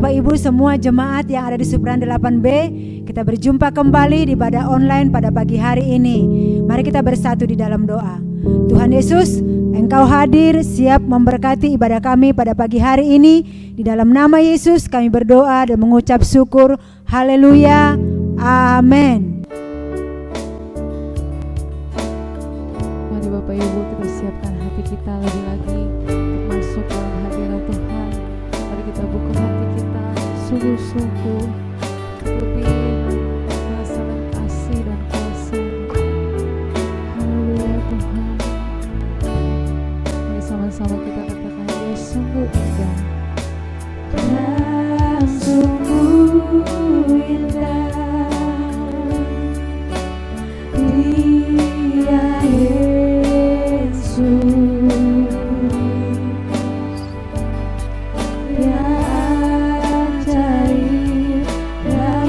Bapak Ibu semua jemaat yang ada di Supran 8B, kita berjumpa kembali di ibadah online pada pagi hari ini. Mari kita bersatu di dalam doa. Tuhan Yesus, Engkau hadir siap memberkati ibadah kami pada pagi hari ini. Di dalam nama Yesus kami berdoa dan mengucap syukur. Haleluya. Amin. Mari Bapak Ibu kita siapkan hati kita lagi-lagi untuk masuk dalam hadirat Tuhan. Mari kita buka hati kita sungguh-sungguh lebih merasakan kasih dan kuasa-Mu. Haleluya Tuhan. Mari sama-sama kita katakan Dia sungguh indah. Dan sungguh indah Dia Yesus, yang ajaib, yang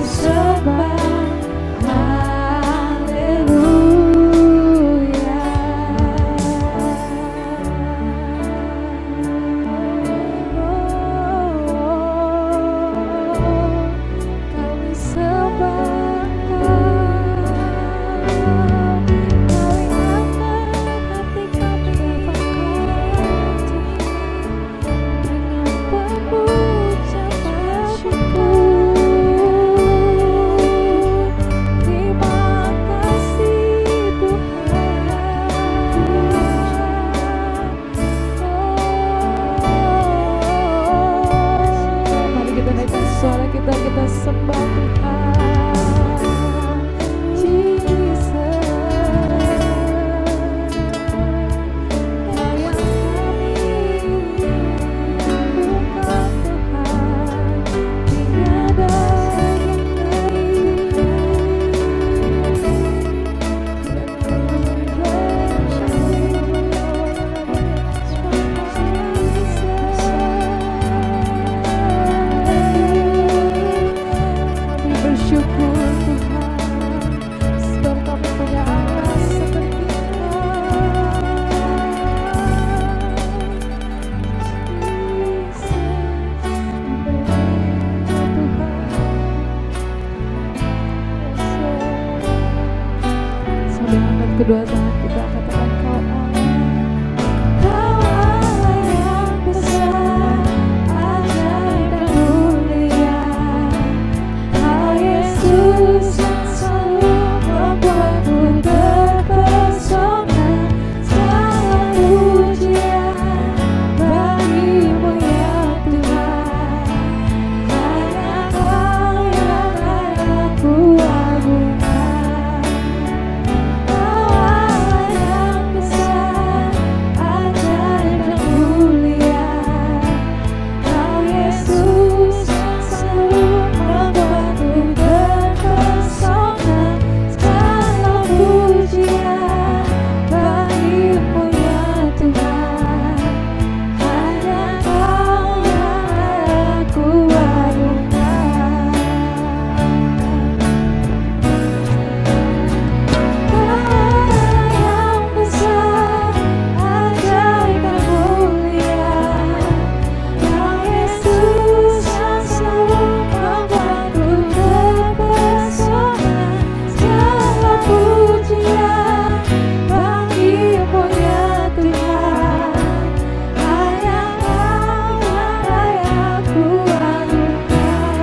sembah, haleluya. Kami sembah Kau, Kau yang hati kami dengan pengucapan syukur. Terima kasih Tuhan. Mari kita naikkan suara kita sembah Tuhan. Jesus, Kau yang kami bukan Tuhan, tiada yang Kami bersyukur Tuhan, sebab kami punya Allah seperti Sambil angkat kedua tangan kita katakan Kau Allah. Kau Allah yang besar, ajaib dan mulia. Kau Yesus yang selalu membuatku terpesona. Segala pujian bagimu ya Tuhan. Hanya Kau yang layak ku agungkan. Kau Allah yang besar, ajaib dan mulia. Kau Yesus yang selalu membuatku terpesona. Segala pujian bagimu ya Tuhan. Hanya Kau yang layak ku agungkan. Kau yang besar, ajaib dan mulia. Kau Yesus yang selalu membuatku terpesona. Segala pujian bagimu ya Tuhan. Hanya Kau yang layak ku agungkan.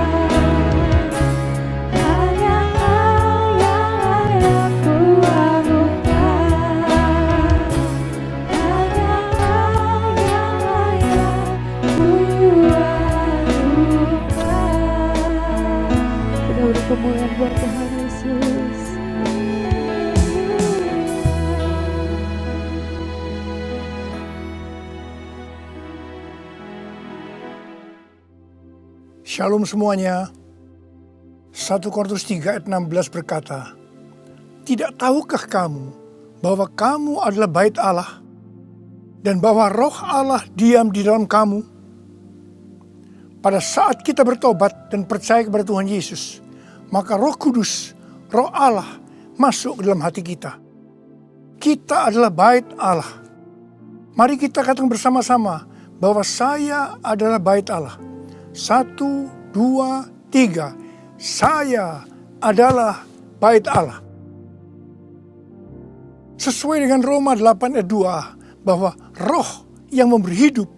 Hanya Kau yang layak ku agungkan. Hanya Kau yang layak ku agungkan. Kita beri kemuliaan buat Tuhan Yesus. Shalom semuanya. 1 Korintus 3 ayat 16 berkata, "Tidak tahukah kamu bahwa kamu adalah bait Allah dan bahwa roh Allah diam di dalam kamu?" Pada saat kita bertobat dan percaya kepada Tuhan Yesus, maka Roh Kudus, Roh Allah masuk ke dalam hati kita. Kita adalah bait Allah. Mari kita katakan bersama-sama bahwa saya adalah bait Allah. 1, 2, 3. Saya adalah bait Allah. Sesuai dengan Roma 8 ayat 2, bahwa roh yang memberi hidup,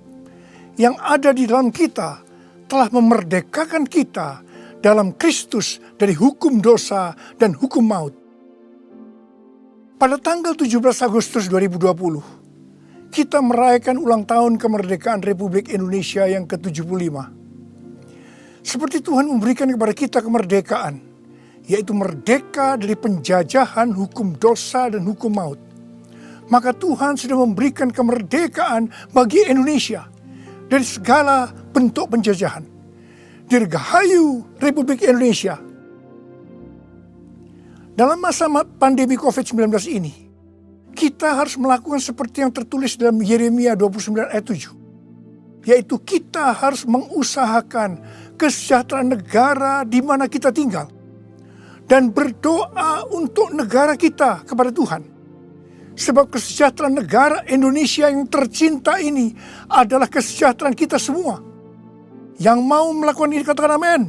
yang ada di dalam kita, telah memerdekakan kita dalam Kristus dari hukum dosa dan hukum maut. Pada tanggal 17 Agustus 2020, kita merayakan ulang tahun kemerdekaan Republik Indonesia yang ke-75. Seperti Tuhan memberikan kepada kita kemerdekaan, yaitu merdeka dari penjajahan hukum dosa dan hukum maut. Maka Tuhan sudah memberikan kemerdekaan bagi Indonesia dari segala bentuk penjajahan. Dirgahayu Republik Indonesia. Dalam masa pandemi COVID-19 ini, kita harus melakukan seperti yang tertulis dalam Yeremia 29 ayat 7. yaitu kita harus mengusahakan kesejahteraan negara di mana kita tinggal dan berdoa untuk negara kita kepada Tuhan. Sebab kesejahteraan negara Indonesia yang tercinta ini adalah kesejahteraan kita semua. Yang mau melakukan ini katakan amin.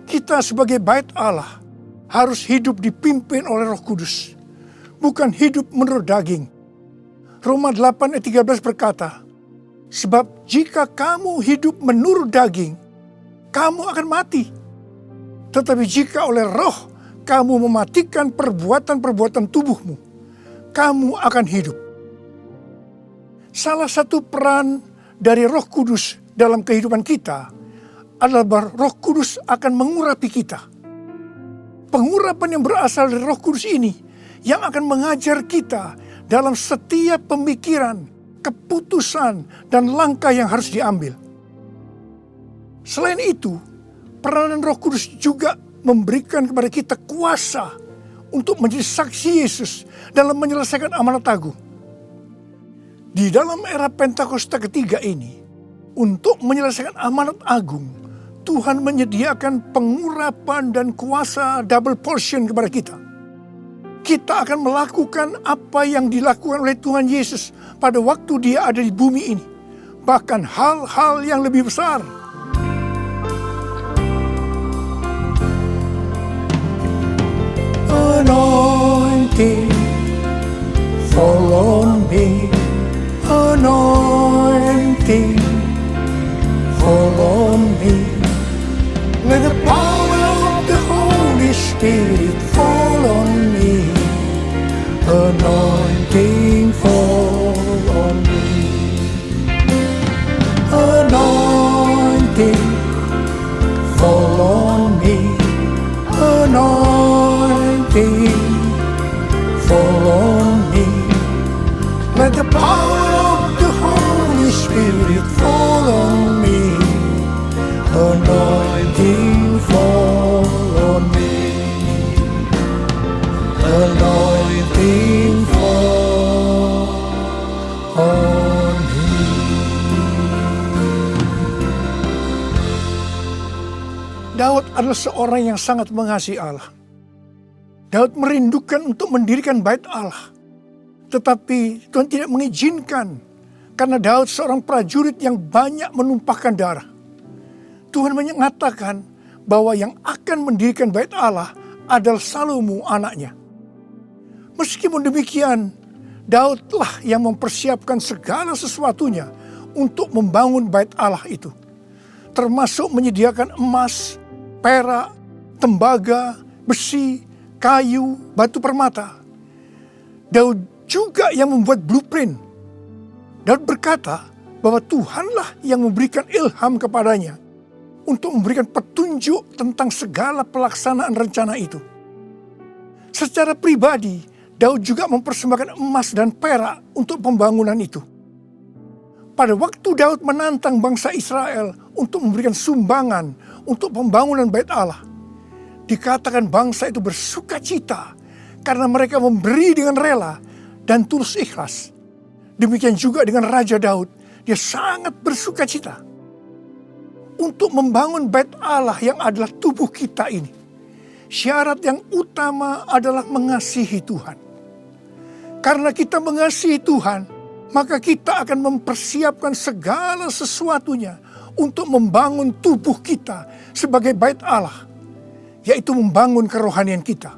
Kita sebagai bait Allah harus hidup dipimpin oleh Roh Kudus, bukan hidup menurut daging. Roma 8 ayat 13 berkata, sebab jika kamu hidup menurut daging, kamu akan mati. Tetapi jika oleh roh kamu mematikan perbuatan-perbuatan tubuhmu, kamu akan hidup. Salah satu peran dari Roh Kudus dalam kehidupan kita adalah bahwa Roh Kudus akan mengurapi kita. Pengurapan yang berasal dari Roh Kudus ini yang akan mengajar kita dalam setiap pemikiran, keputusan, dan langkah yang harus diambil. Selain itu, peranan Roh Kudus juga memberikan kepada kita kuasa untuk menjadi saksi Yesus dalam menyelesaikan amanat agung. Di dalam era Pentakosta ketiga ini, untuk menyelesaikan amanat agung, Tuhan menyediakan pengurapan dan kuasa double portion kepada kita. Kita akan melakukan apa yang dilakukan oleh Tuhan Yesus pada waktu Dia ada di bumi ini. Bahkan hal-hal yang lebih besar. Anointing, fall on me. Anointing, fall on me. Let the power of the Holy Spirit fall on me. Anointing, fall on me. Anointing, fall on me. Anointing, fall on me. Let the power of the Holy Spirit fall on me. Anointing, fall on me. Anointing, fall on me. Daud adalah seorang yang sangat mengasihi Allah. Daud merindukan untuk mendirikan bait Allah. Tetapi Tuhan tidak mengizinkan karena Daud seorang prajurit yang banyak menumpahkan darah. Tuhan mengatakan bahwa yang akan mendirikan bait Allah adalah Salomo anaknya. Meskipun demikian, Daudlah yang mempersiapkan segala sesuatunya untuk membangun bait Allah itu. Termasuk menyediakan emas, perak, tembaga, besi, kayu, batu permata. Daud juga yang membuat blueprint. Daud berkata bahwa Tuhanlah yang memberikan ilham kepadanya untuk memberikan petunjuk tentang segala pelaksanaan rencana itu. Secara pribadi, Daud juga mempersembahkan emas dan perak untuk pembangunan itu. Pada waktu Daud menantang bangsa Israel untuk memberikan sumbangan untuk pembangunan bait Allah, dikatakan bangsa itu bersuka cita karena mereka memberi dengan rela dan tulus ikhlas. Demikian juga dengan Raja Daud, dia sangat bersuka cita untuk membangun bait Allah yang adalah tubuh kita ini. Syarat yang utama adalah mengasihi Tuhan. Karena kita mengasihi Tuhan, maka kita akan mempersiapkan segala sesuatunya untuk membangun tubuh kita sebagai bait Allah, yaitu membangun kerohanian kita.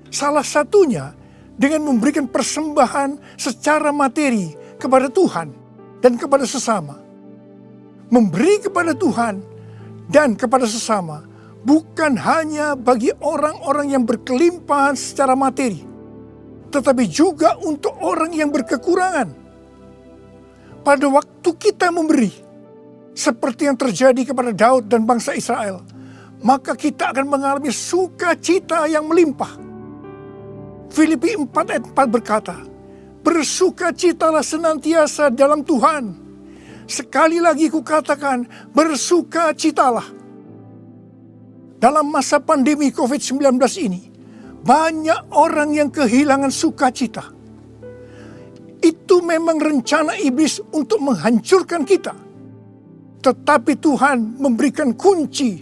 Salah satunya dengan memberikan persembahan secara materi kepada Tuhan dan kepada sesama. Memberi kepada Tuhan dan kepada sesama bukan hanya bagi orang-orang yang berkelimpahan secara materi, tetapi juga untuk orang yang berkekurangan. Pada waktu kita memberi, seperti yang terjadi kepada Daud dan bangsa Israel, maka kita akan mengalami sukacita yang melimpah. Filipi 4 ayat 4 berkata, bersukacitalah senantiasa dalam Tuhan. Sekali lagi kukatakan, bersukacitalah. Dalam masa pandemi COVID-19 ini, banyak orang yang kehilangan sukacita. Itu memang rencana iblis untuk menghancurkan kita. Tetapi Tuhan memberikan kunci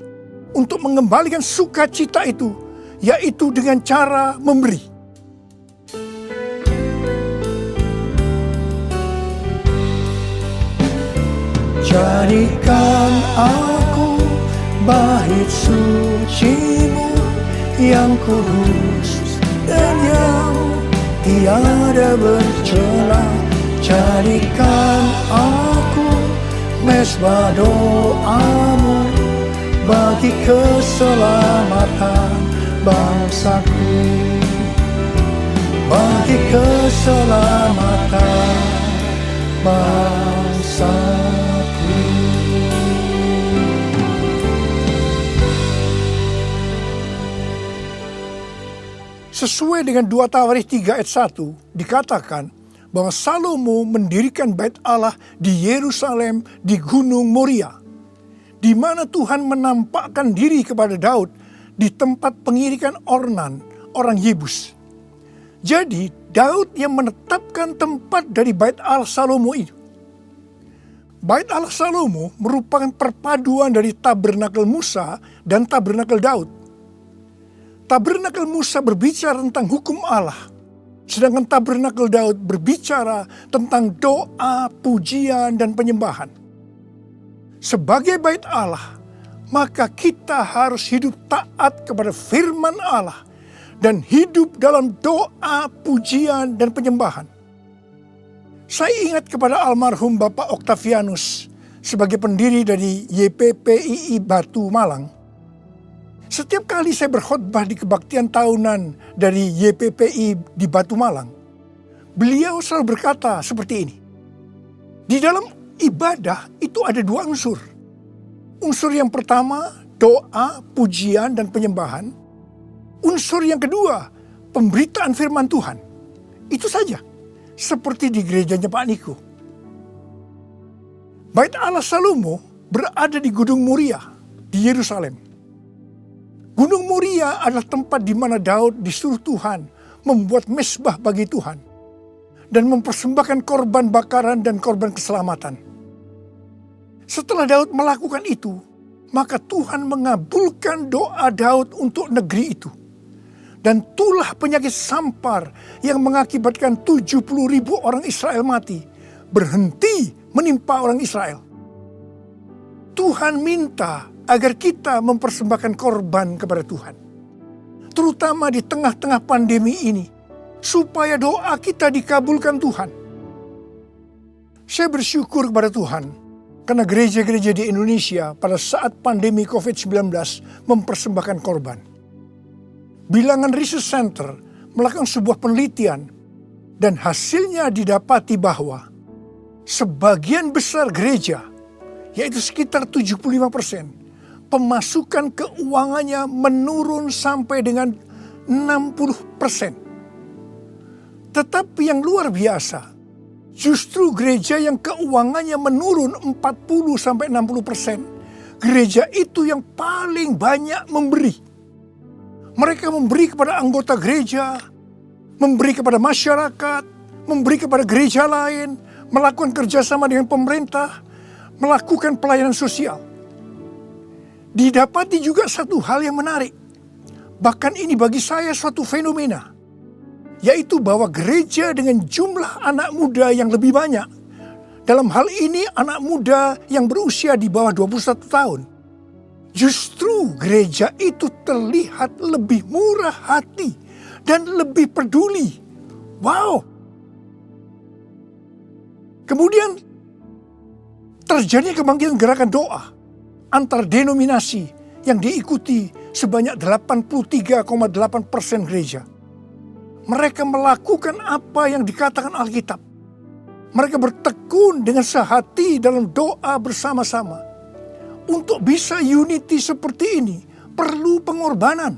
untuk mengembalikan sukacita itu, yaitu dengan cara memberi. Jadikan aku bait suci-Mu yang kudus dan yang tiada bercela. Jadikan aku mezbah doa-Mu bagi keselamatan bangsaku, bagi keselamatan bangsaku. Sesuai dengan 2 Tawarikh 3 ayat 1 dikatakan bahwa Salomo mendirikan bait Allah di Yerusalem di Gunung Moria, di mana Tuhan menampakkan diri kepada Daud di tempat pengirikan Ornan, orang Yebus. Jadi Daud yang menetapkan tempat dari bait Allah Salomo itu. Bait Allah Salomo merupakan perpaduan dari tabernakel Musa dan tabernakel Daud. Tabernakel Musa berbicara tentang hukum Allah, sedangkan tabernakel Daud berbicara tentang doa, pujian, dan penyembahan. Sebagai bait Allah, maka kita harus hidup taat kepada firman Allah dan hidup dalam doa, pujian, dan penyembahan. Saya ingat kepada almarhum Bapak Octavianus sebagai pendiri dari YPPII Batu Malang. Setiap kali saya berkhotbah di kebaktian tahunan dari YPPI di Batu Malang, beliau selalu berkata seperti ini. Di dalam ibadah itu ada 2 unsur. Unsur yang pertama, doa, pujian, dan penyembahan. Unsur yang kedua, pemberitaan firman Tuhan. Itu saja, seperti di gerejanya Pak Niko. Bait Allah Salomo berada di Gunung Moria di Yerusalem. Gunung Moria adalah tempat di mana Daud disuruh Tuhan membuat mezbah bagi Tuhan dan mempersembahkan korban bakaran dan korban keselamatan. Setelah Daud melakukan itu, maka Tuhan mengabulkan doa Daud untuk negeri itu. Dan tulah penyakit sampar yang mengakibatkan 70.000 orang Israel mati berhenti menimpa orang Israel. Tuhan minta agar kita mempersembahkan korban kepada Tuhan, terutama di tengah-tengah pandemi ini, supaya doa kita dikabulkan Tuhan. Saya bersyukur kepada Tuhan, karena gereja-gereja di Indonesia pada saat pandemi COVID-19 mempersembahkan korban. Bilangan Research Center melakukan sebuah penelitian, dan hasilnya didapati bahwa sebagian besar gereja, yaitu sekitar 75%, pemasukan keuangannya menurun sampai dengan 60%. Tetapi yang luar biasa, justru gereja yang keuangannya menurun 40-60%, gereja itu yang paling banyak memberi. Mereka memberi kepada anggota gereja, memberi kepada masyarakat, memberi kepada gereja lain, melakukan kerjasama dengan pemerintah, melakukan pelayanan sosial. Didapati juga satu hal yang menarik, bahkan ini bagi saya suatu fenomena, yaitu bahwa gereja dengan jumlah anak muda yang lebih banyak, dalam hal ini anak muda yang berusia di bawah 21 tahun, justru gereja itu terlihat lebih murah hati dan lebih peduli. Wow! Kemudian terjadinya kebangkitan gerakan doa antar denominasi yang diikuti sebanyak 83,8% gereja. Mereka melakukan apa yang dikatakan Alkitab. Mereka bertekun dengan sehati dalam doa bersama-sama. Untuk bisa unity seperti ini perlu pengorbanan.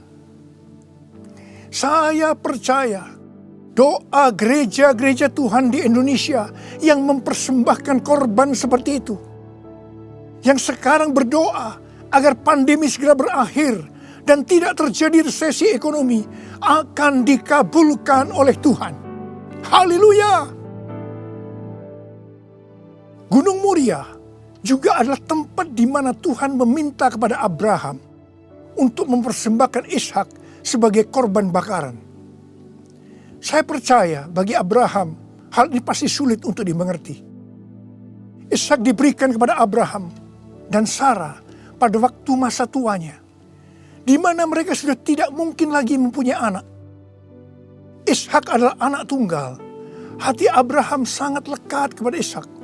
Saya percaya doa gereja-gereja Tuhan di Indonesia yang mempersembahkan korban seperti itu, yang sekarang berdoa agar pandemi segera berakhir dan tidak terjadi resesi ekonomi, akan dikabulkan oleh Tuhan. Haleluya! Gunung Moria juga adalah tempat di mana Tuhan meminta kepada Abraham untuk mempersembahkan Ishak sebagai korban bakaran. Saya percaya bagi Abraham hal ini pasti sulit untuk dimengerti. Ishak diberikan kepada Abraham dan Sarah pada waktu masa tuanya, di mana mereka sudah tidak mungkin lagi mempunyai anak. Ishak adalah anak tunggal. Hati Abraham sangat lekat kepada Ishak.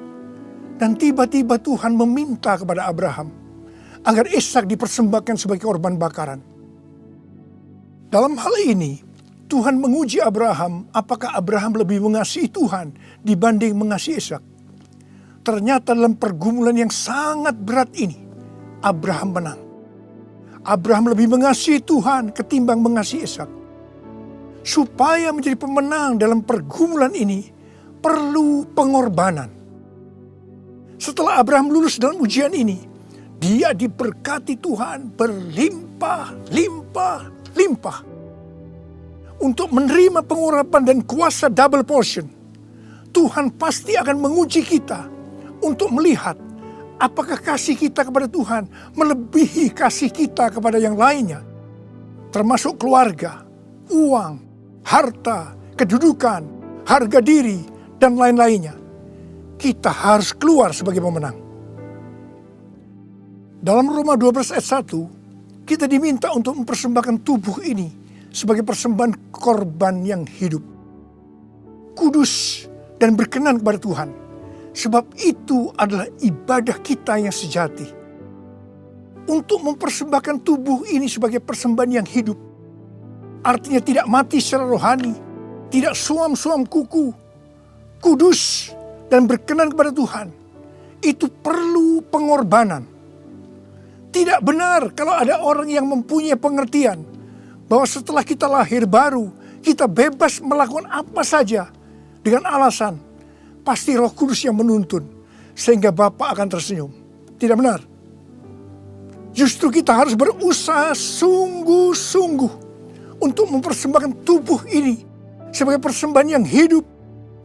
Dan tiba-tiba Tuhan meminta kepada Abraham agar Ishak dipersembahkan sebagai korban bakaran. Dalam hal ini, Tuhan menguji Abraham apakah Abraham lebih mengasihi Tuhan dibanding mengasihi Ishak. Ternyata dalam pergumulan yang sangat berat ini, Abraham menang. Abraham lebih mengasihi Tuhan ketimbang mengasihi Ishak. Supaya menjadi pemenang dalam pergumulan ini, perlu pengorbanan. Setelah Abraham lulus dalam ujian ini, dia diberkati Tuhan berlimpah-limpah. Untuk menerima pengurapan dan kuasa double portion, Tuhan pasti akan menguji kita untuk melihat apakah kasih kita kepada Tuhan melebihi kasih kita kepada yang lainnya. Termasuk keluarga, uang, harta, kedudukan, harga diri, dan lain-lainnya. Kita harus keluar sebagai pemenang. Dalam Roma 12 ayat 1, kita diminta untuk mempersembahkan tubuh ini sebagai persembahan korban yang hidup, kudus dan berkenan kepada Tuhan. Sebab itu adalah ibadah kita yang sejati. Untuk mempersembahkan tubuh ini sebagai persembahan yang hidup, artinya tidak mati secara rohani, tidak suam-suam kuku, kudus dan berkenan kepada Tuhan, itu perlu pengorbanan. Tidak benar kalau ada orang yang mempunyai pengertian bahwa setelah kita lahir baru, kita bebas melakukan apa saja dengan alasan pasti Roh Kudus yang menuntun sehingga Bapa akan tersenyum. Tidak benar. Justru kita harus berusaha sungguh-sungguh untuk mempersembahkan tubuh ini sebagai persembahan yang hidup,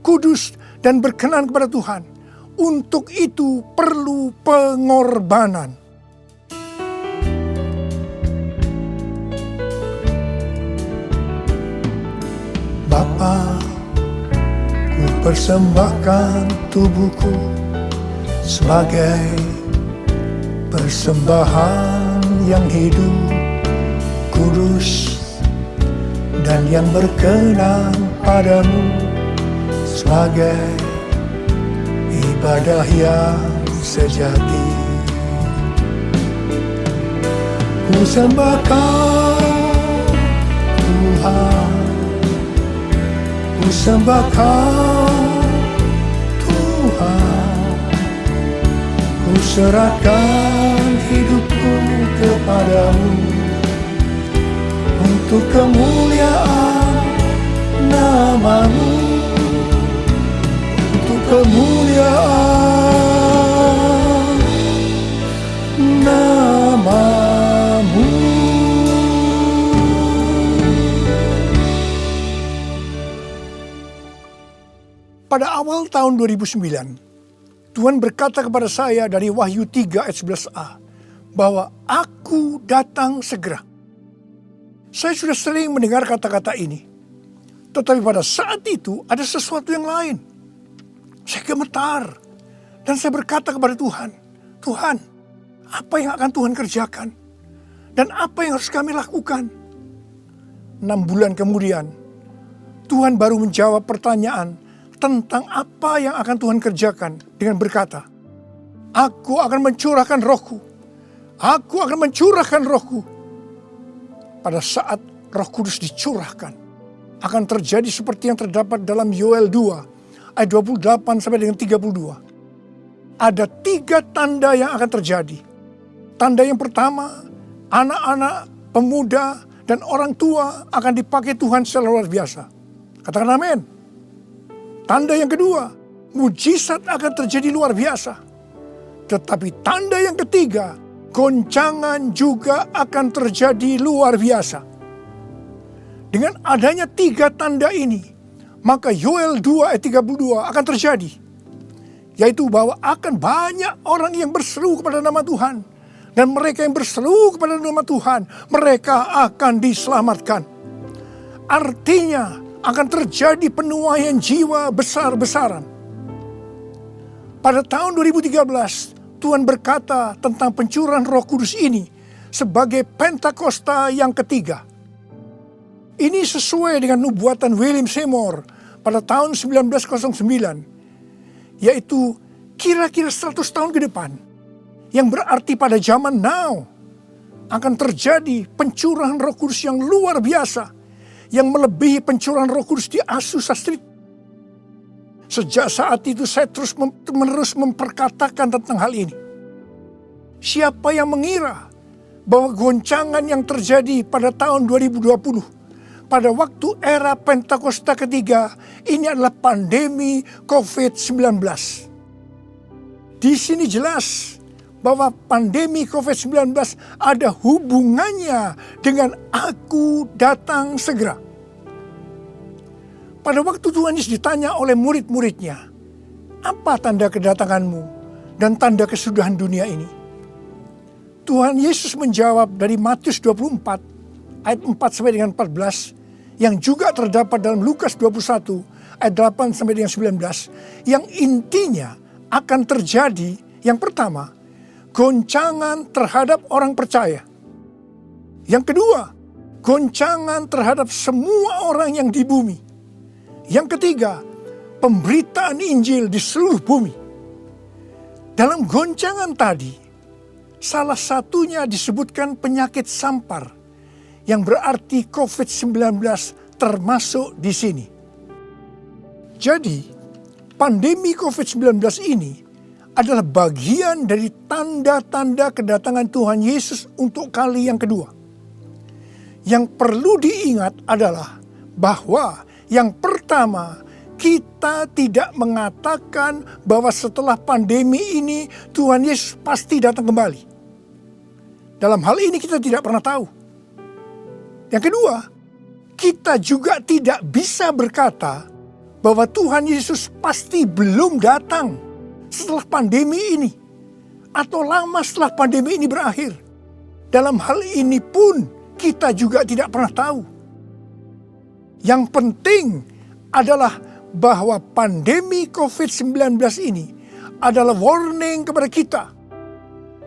kudus, dan berkenan kepada Tuhan. Untuk itu perlu pengorbanan. Bapa, ku persembahkan tubuhku sebagai persembahan yang hidup, kudus, dan yang berkenan padamu, sebagai ibadah yang sejati. Ku sembahkan Tuhan, ku sembahkan Tuhan, ku serahkan hidupku kepadamu untuk kemuliaan nama-Mu, untuk kemuliaan nama-Mu. Pada awal tahun 2009, Tuhan berkata kepada saya dari Wahyu 3 ayat 11a, bahwa aku datang segera. Saya sudah sering mendengar kata-kata ini. Tetapi pada saat itu ada sesuatu yang lain. Saya gemetar. Dan saya berkata kepada Tuhan, Tuhan, apa yang akan Tuhan kerjakan? Dan apa yang harus kami lakukan? 6 bulan kemudian, Tuhan baru menjawab pertanyaan tentang apa yang akan Tuhan kerjakan dengan berkata, aku akan mencurahkan Rohku. Aku akan mencurahkan Rohku. Pada saat Roh Kudus dicurahkan, akan terjadi seperti yang terdapat dalam Yoel 2 ayat 28 sampai dengan 32. Ada 3 tanda yang akan terjadi. Tanda yang pertama, anak-anak, pemuda, dan orang tua akan dipakai Tuhan secara luar biasa. Katakan amin. Tanda yang kedua, mujizat akan terjadi luar biasa. Tetapi tanda yang ketiga, goncangan juga akan terjadi luar biasa. Dengan adanya 3 tanda ini, maka Yoel 2 ayat 32 akan terjadi. yaitu bahwa akan banyak orang yang berseru kepada nama Tuhan. Dan mereka yang berseru kepada nama Tuhan, mereka akan diselamatkan. Artinya akan terjadi penuaian jiwa besar-besaran. Pada tahun 2013, Tuhan berkata tentang pencurahan Roh Kudus ini sebagai Pentakosta yang ketiga. Ini sesuai dengan nubuatan William Seymour pada tahun 1909, yaitu kira-kira 100 tahun ke depan, yang berarti pada zaman now akan terjadi pencurahan Roh Kudus yang luar biasa, yang melebihi pencurahan Roh Kudus di Azusa Street. Sejak saat itu saya terus-menerus memperkatakan tentang hal ini. Siapa yang mengira bahwa goncangan yang terjadi pada tahun 2020, pada waktu era Pentakosta ketiga, ini adalah pandemi COVID-19. Di sini jelas bahwa pandemi COVID-19 ada hubungannya dengan aku datang segera. Pada waktu Tuhan Yesus ditanya oleh murid-muridnya, apa tanda kedatanganmu dan tanda kesudahan dunia ini? Tuhan Yesus menjawab dari Matius 24 ayat 4 sampai dengan 14, yang juga terdapat dalam Lukas 21 ayat 8 sampai dengan 19, yang intinya akan terjadi. Yang pertama, goncangan terhadap orang percaya. Yang kedua, goncangan terhadap semua orang yang di bumi. Yang ketiga, pemberitaan Injil di seluruh bumi. Dalam goncangan tadi, salah satunya disebutkan penyakit sampar, yang berarti COVID-19 termasuk di sini. Jadi, pandemi COVID-19 ini adalah bagian dari tanda-tanda kedatangan Tuhan Yesus untuk kali yang kedua. Yang perlu diingat adalah bahwa yang pertama, kita tidak mengatakan bahwa setelah pandemi ini Tuhan Yesus pasti datang kembali. Dalam hal ini kita tidak pernah tahu. Yang kedua, kita juga tidak bisa berkata bahwa Tuhan Yesus pasti belum datang setelah pandemi ini, atau lama setelah pandemi ini berakhir. Dalam hal ini pun kita juga tidak pernah tahu. Yang penting adalah bahwa pandemi COVID-19 ini adalah warning kepada kita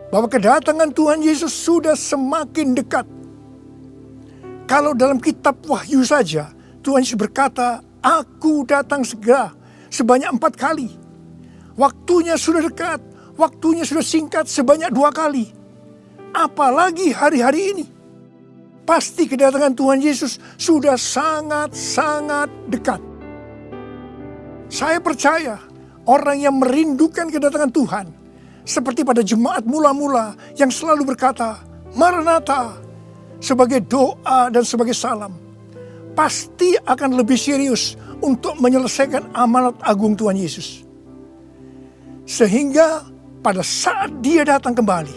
bahwa kedatangan Tuhan Yesus sudah semakin dekat. Kalau dalam kitab Wahyu saja, Tuhan Yesus berkata, "Aku datang segera," sebanyak 4 kali. Waktunya sudah dekat, waktunya sudah singkat sebanyak 2 kali. Apalagi hari-hari ini. Pasti kedatangan Tuhan Yesus sudah sangat-sangat dekat. Saya percaya orang yang merindukan kedatangan Tuhan, seperti pada jemaat mula-mula yang selalu berkata, "Maranatha," sebagai doa dan sebagai salam, pasti akan lebih serius untuk menyelesaikan amanat agung Tuhan Yesus. Sehingga pada saat Dia datang kembali,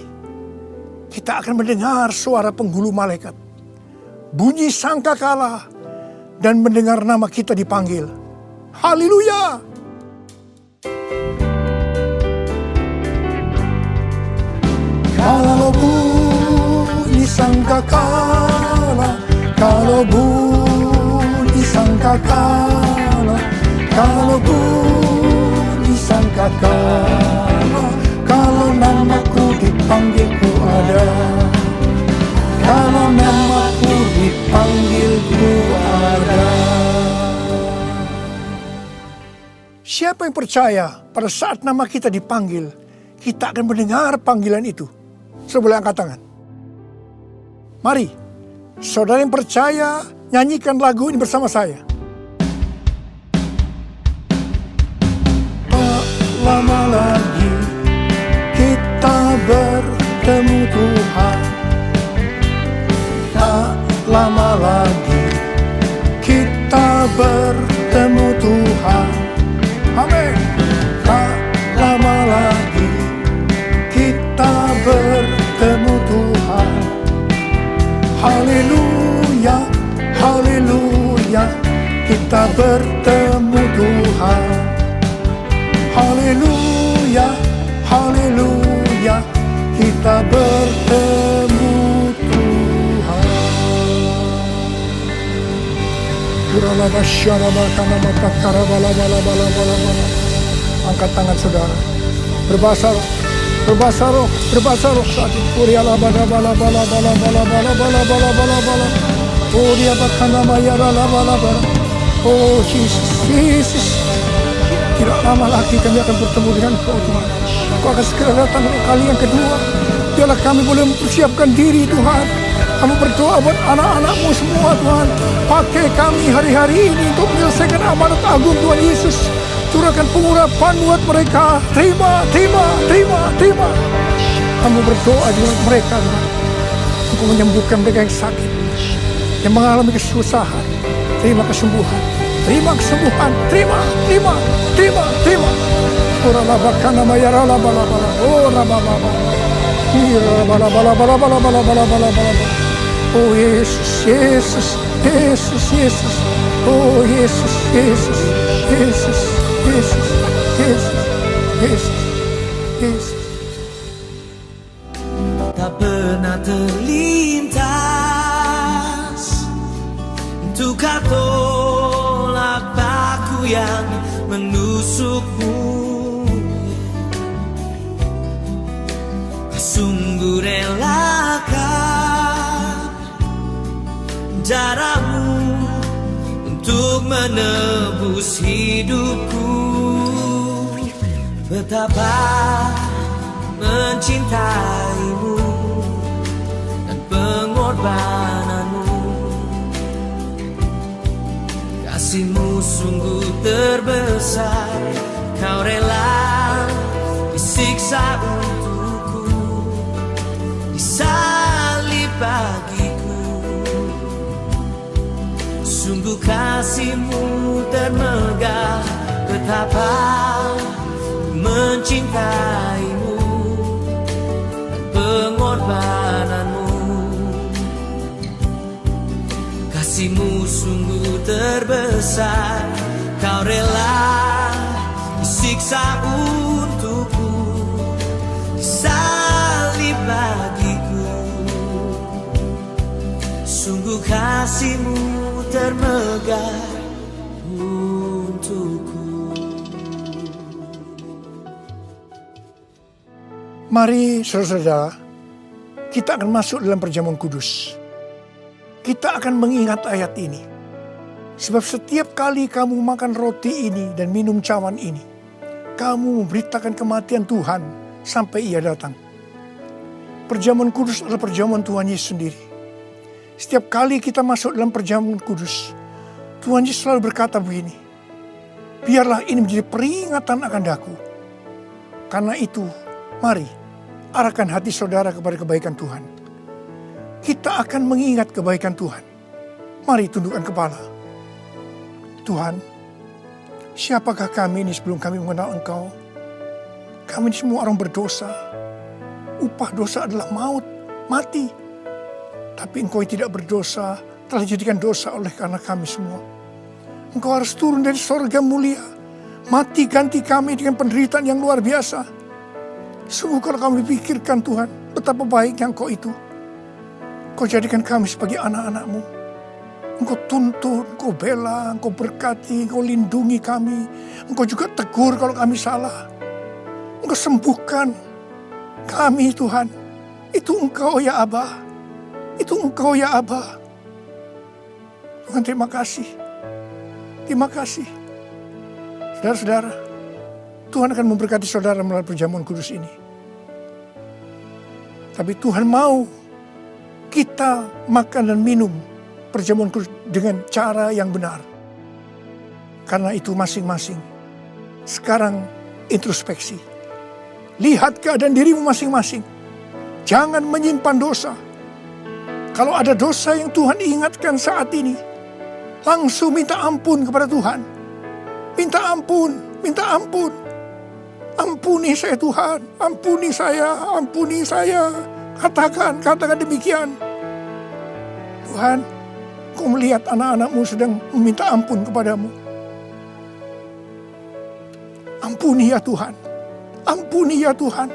kita akan mendengar suara penghulu malaikat, bunyi sangkakala, dan mendengar nama kita dipanggil. Haleluya! Kalau bunyi sangkakala, kalau bunyi sangkakala, kalau bunyi sangkakala, kalau namaku dipanggil ku ada, kalau namaku dipanggil ku ada. Siapa yang percaya pada saat nama kita dipanggil, kita akan mendengar panggilan itu? Sebelah angkat tangan. Mari, saudara yang percaya, nyanyikan lagu ini bersama saya. Tak lama lagi kita bertemu Tuhan. Tak lama lagi kita bertemu Tuhan. Amin. Tak lama lagi kita bertemu Tuhan. Haleluya, haleluya, kita bertemu Tuhan. Haleluya. haleluya, haleluya, kita bertemu Tuhan. Angkat tangan saudara, berbahasa roh, berbahasa roh, berbahasa roh saat ini. Oh Yesus, Yesus, tidak lama lagi kami akan bertemu dengan Kau Tuhan. Kau akan segera datang untuk kali yang kedua. Biarlah kami boleh mempersiapkan diri Tuhan. Kami berdoa buat anak-anak-Mu semua Tuhan. Pakai kami hari-hari ini untuk menyelesaikan amanat agung Tuhan Yesus. Curahkan pengurapan buat mereka. Terima, terima, terima, terima. Kami berdoa juga buat mereka Tuhan. Untuk menyembuhkan mereka yang sakit, yang mengalami kesusahan. Terima kesembuhan, terima kesembuhan, terima, terima, terima, terima. Ora labakan nama ya rala bala bala, ora bala bala, ira bala bala bala bala bala bala bala bala. Oh Yesus, Yesus, Yesus, Yesus. Oh Yesus, Yesus, Yesus, Yesus, Yesus, Yesus, Yesus. Tak pernah terlintas untuk kau tolak aku yang menusukmu. Sungguh relakan darahmu untuk menebus hidupku. Betapa mencintaimu dan pengorbananmu. Kasihmu sungguh terbesar, kau rela disiksa untukku, disalib bagiku. Sungguh kasihmu termegah, betapa mencintaimu dan pengorbananmu. Kasihmu sungguh terbesar, kau rela disiksa untukku, disalib bagiku. Sungguh kasihmu termegah untukku. Mari saudara-saudara, kita akan masuk dalam perjamuan kudus. Kita akan mengingat ayat ini. Sebab setiap kali kamu makan roti ini dan minum cawan ini, kamu memberitakan kematian Tuhan sampai Ia datang. Perjamuan kudus adalah perjamuan Tuhan Yesus sendiri. Setiap kali kita masuk dalam perjamuan kudus, Tuhan Yesus selalu berkata begini, biarlah ini menjadi peringatan akan daku. Karena itu, mari arahkan hati saudara kepada kebaikan Tuhan. Kita akan mengingat kebaikan Tuhan. Mari tundukkan kepala. Tuhan, siapakah kami ini sebelum kami mengenal Engkau? Kami ini semua orang berdosa. Upah dosa adalah maut, mati. Tapi Engkau yang tidak berdosa telah dijadikan dosa oleh karena kami semua. Engkau harus turun dari sorga mulia, mati ganti kami dengan penderitaan yang luar biasa. Sungguh kalau kami pikirkan Tuhan, betapa baiknya Engkau itu. Engkau jadikan kami sebagai anak-anak-Mu. Engkau tuntun, Engkau bela, Engkau berkati, Engkau lindungi kami. Engkau juga tegur kalau kami salah. Engkau sembuhkan kami Tuhan. Itu Engkau ya Aba. Itu Engkau ya Aba. Tuhan terima kasih. Terima kasih. Saudara-saudara, Tuhan akan memberkati saudara melalui perjamuan kudus ini. Tapi Tuhan mau kita makan dan minum perjamuan kudus dengan cara yang benar. Karena itu masing-masing. Sekarang introspeksi. Lihat keadaan dirimu masing-masing. Jangan menyimpan dosa. Kalau ada dosa yang Tuhan ingatkan saat ini, langsung minta ampun kepada Tuhan. Minta ampun, minta ampun. Ampuni saya Tuhan, ampuni saya, ampuni saya. Katakan demikian. Tuhan, Kau melihat anak-anak-Mu sedang meminta ampun kepadamu. Ampuni ya Tuhan. Ampuni ya Tuhan.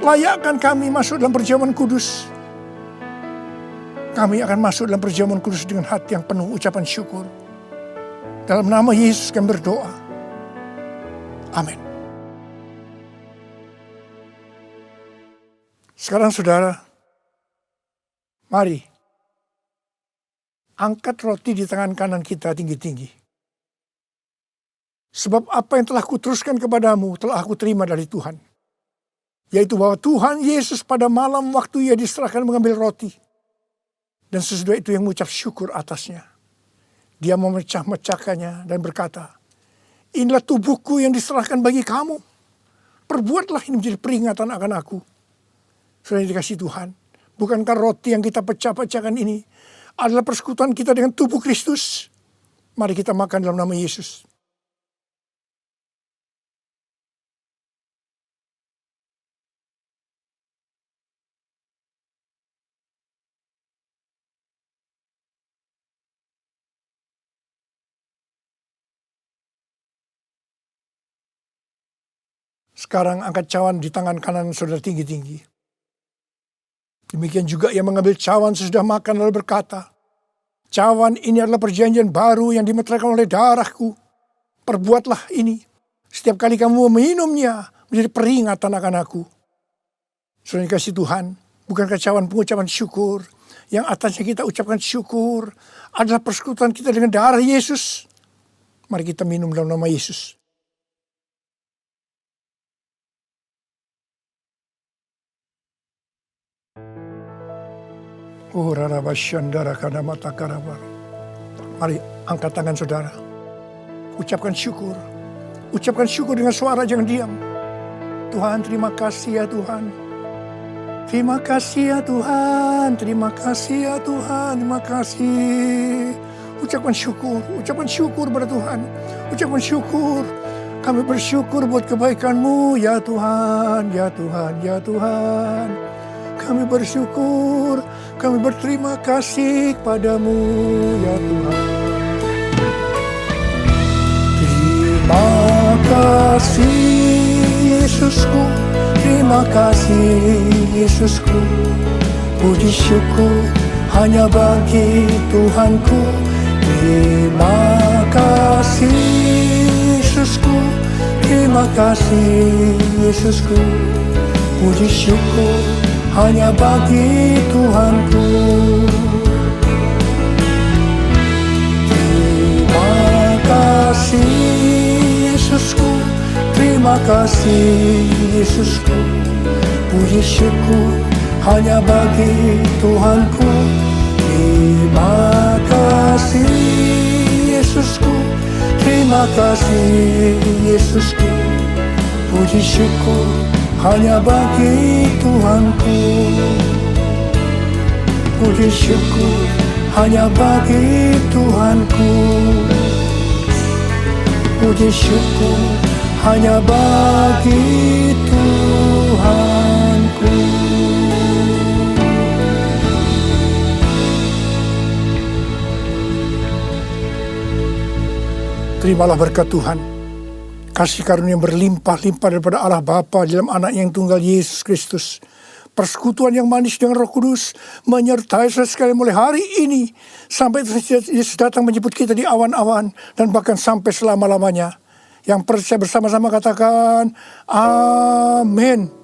Layakkan kami masuk dalam perjamuan kudus. Kami akan masuk dalam perjamuan kudus dengan hati yang penuh ucapan syukur. Dalam nama Yesus kami berdoa. Amin. Sekarang saudara, mari angkat roti di tangan kanan kita tinggi-tinggi. Sebab apa yang telah kuteruskan kepadamu telah aku terima dari Tuhan. Yaitu bahwa Tuhan Yesus pada malam waktu ia diserahkan mengambil roti. Dan sesudah itu yang mengucap syukur atasnya. Dia memecah-mecahkannya dan berkata, inilah tubuhku yang diserahkan bagi kamu. Perbuatlah ini menjadi peringatan akan aku. Sudah dikasih Tuhan. Bukankah roti yang kita pecah-pecahkan ini adalah persekutuan kita dengan tubuh Kristus? Mari kita makan dalam nama Yesus. Sekarang angkat cawan di tangan kanan saudara tinggi-tinggi. Demikian juga ia mengambil cawan sesudah makan lalu berkata, cawan ini adalah perjanjian baru yang dimeteraikan oleh darahku. Perbuatlah ini. Setiap kali kamu meminumnya menjadi peringatan akan aku. Saudara dikasih Tuhan, bukankah cawan pengucapan syukur yang atasnya kita ucapkan syukur adalah persekutuan kita dengan darah Yesus? Mari kita minum dalam nama Yesus. Oh, rarabasyandara kana mata karabar. Mari angkat tangan saudara. Ucapkan syukur. Ucapkan syukur dengan suara, jangan diam. Tuhan, terima kasih ya Tuhan. Terima kasih ya Tuhan. Terima kasih ya Tuhan. Terima kasih. Ucapkan syukur pada Tuhan. Ucapkan syukur. Kami bersyukur buat kebaikan-Mu ya Tuhan. Ya Tuhan, ya Tuhan. Kami bersyukur. Kami berterima kasih kepadamu ya Tuhan. Terima kasih Yesusku, terima kasih Yesusku. Puji syukur hanya bagi Tuhanku. Terima kasih Yesusku, terima kasih Yesusku. Puji syukur hanya bagi Tuhanku. Terima kasih Yesusku, terima kasih Yesusku. Puji syukur hanya bagi Tuhanku. Terima kasih Yesusku, terima kasih Yesusku. Puji syukur hanya bagi Tuhanku. Puji syukur hanya bagi Tuhanku. Puji syukur hanya bagi Tuhanku. Terimalah berkat Tuhan. Kasih karunia yang berlimpah-limpah daripada Allah Bapa dalam anak yang tunggal Yesus Kristus. Persekutuan yang manis dengan Roh Kudus menyertai saudara sekalian mulai hari ini sampai Yesus datang menjemput kita di awan-awan dan bahkan sampai selama-lamanya. Yang percaya bersama-sama katakan amin.